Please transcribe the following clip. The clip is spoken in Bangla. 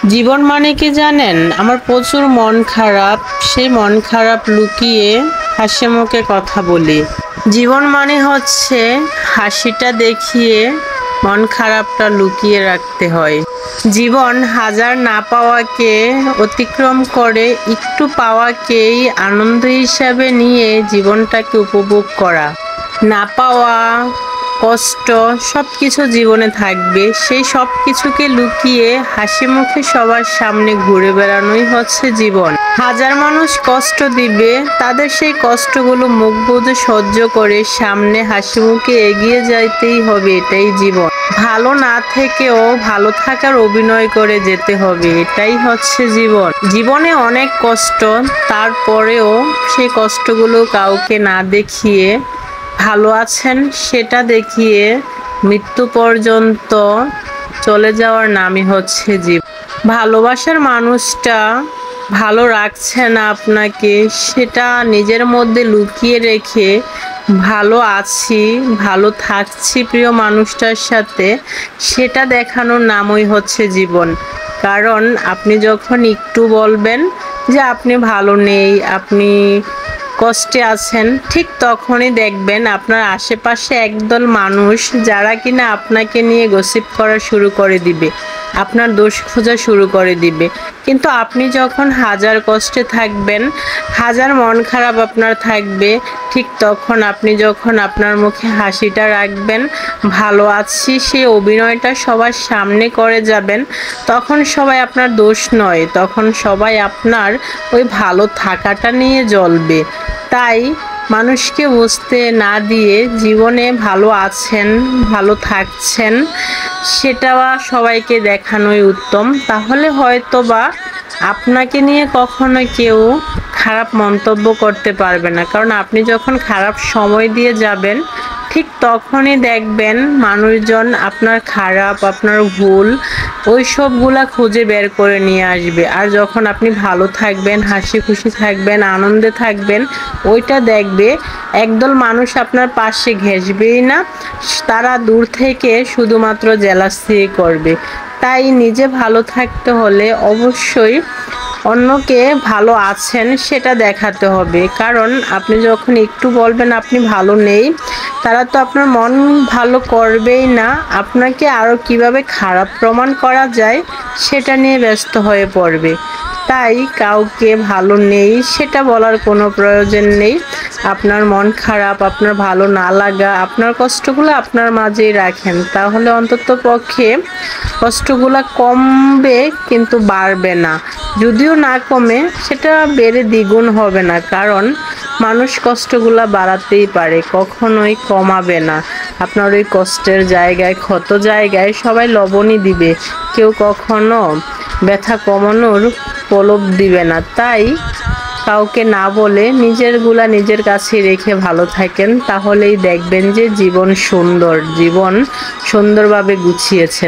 জীবন মানে কি জানেন? আমার প্রচুর মন খারাপ। সেই মন খারাপ লুকিয়ে হাসি মুখে কথা বলি। জীবন মানে হচ্ছে হাসিটা দেখিয়ে মন খারাপটা লুকিয়ে রাখতে হয়। জীবন হাজার না পাওয়াকে অতিক্রম করে একটু পাওয়াকেই আনন্দ হিসাবে নিয়ে জীবনটাকে উপভোগ করা। না পাওয়া, কষ্ট সবকিছু জীবনে থাকবে, সেই সব কিছুকে লুকিয়ে হাসি মুখে সবার সামনে ঘুরে বেড়ানোই হচ্ছে জীবন। হাজার মানুষ কষ্ট দিবে, তাদের সেই কষ্টগুলো মুখ বুজে সহ্য করে সামনে হাসি মুখে এগিয়ে যাইতেই হবে, এটাই জীবন। ভালো না থেকেও ভালো থাকার অভিনয় করে যেতে হবে, এটাই হচ্ছে জীবন। জীবনে অনেক কষ্ট, তারপরেও সেই কষ্টগুলো কাউকে না দেখিয়ে ভালো আছেন সেটা দেখিয়ে মৃত্যু পর্যন্ত চলে যাওয়ার নামই হচ্ছে জীবন। ভালোবাসার মানুষটা ভালো রাখছে না আপনাকে, সেটা নিজের মধ্যে লুকিয়ে রেখে ভালো আছি, ভালো থাকছি প্রিয় মানুষটার সাথে, সেটা দেখানোর নামই হচ্ছে জীবন। কারণ আপনি যখন একটু বলবেন যে আপনি ভালো নেই, আপনি কষ্টে আছেন, ঠিক তখনই দেখবেন আপনার আশেপাশে একদল মানুষ যারা কিনা আপনাকে নিয়ে গসিপ করা শুরু করে দিবে, আপনার দোষ খোঁজা শুরু করে দিবে। কিন্তু আপনি যখন হাজার কষ্টে থাকবেন, হাজার মন খারাপ আপনার থাকবে, ঠিক তখন আপনি যখন আপনার মুখে হাসিটা রাখবেন, ভালো আছি সেই অভিনয়টা সবার সামনে করে যাবেন, তখন সবাই আপনার দোষ নয়, তখন সবাই আপনার ওই ভালো থাকাটা নিয়ে জ্বলবে। তাই মানুষকে বুঝতে না দিয়ে জীবনে ভালো আছেন, ভালো থাকছেন, সেটা সবাইকে দেখানোই উত্তম। তাহলে হয়তোবা আপনাকে নিয়ে কখনো কেউ খারাপ মন্তব্য করতে পারবে না। কারণ আপনি যখন খারাপ সময় দিয়ে যাবেন, ঠিক তখনই দেখবেন মানুষজন আপনার খারাপ, আপনার ভুল ওই সবগুলা খুঁজে বের করে নিয়ে আসবে। আর যখন আপনি ভালো থাকবেন, হাসি খুশি থাকবেন, আনন্দে থাকবেন, ওইটা দেখবে একদল মানুষ আপনার পাশে ঘেঁষবেই না, তারা দূর থেকে শুধুমাত্র জেলাসি করবে। তাই নিজে ভালো থাকতে হলে অবশ্যই অন্যকে ভালো আছেন সেটা দেখাতে হবে। কারণ আপনি যখন একটু বলবেন আপনি ভালো নেই, তারা তো আপনার মন ভালো করবেই না, আপনাকে আরও কিভাবে খারাপ প্রমাণ করা যায় সেটা নিয়ে ব্যস্ত হয়ে পড়বে। তাই কাউকে ভালো নেই সেটা বলার কোনো প্রয়োজন নেই। আপনার মন খারাপ, আপনার ভালো না লাগা, আপনার কষ্টগুলো আপনার মাঝেই রাখেন, তাহলে অন্তত পক্ষে কষ্টগুলো কমবে কিন্তু বাড়বে না। যদিও না কমে, সেটা বেড়ে দ্বিগুণ হবে না, কারণ মানুষ কষ্টগুলা বাড়াতেই পারে, কখনোই কমাবে না। আপনার ওই কষ্টের জায়গায়, ক্ষত জায়গায় সবাই লবণই দিবে, কেউ কখনো ব্যথা কমানোর প্রলোভ দিবে না। তাই কাউকে না বলে নিজেরগুলা নিজের কাছে রেখে ভালো থাকেন, তাহলেই দেখবেন যে জীবন সুন্দর, জীবন সুন্দরভাবে গুছিয়েছে।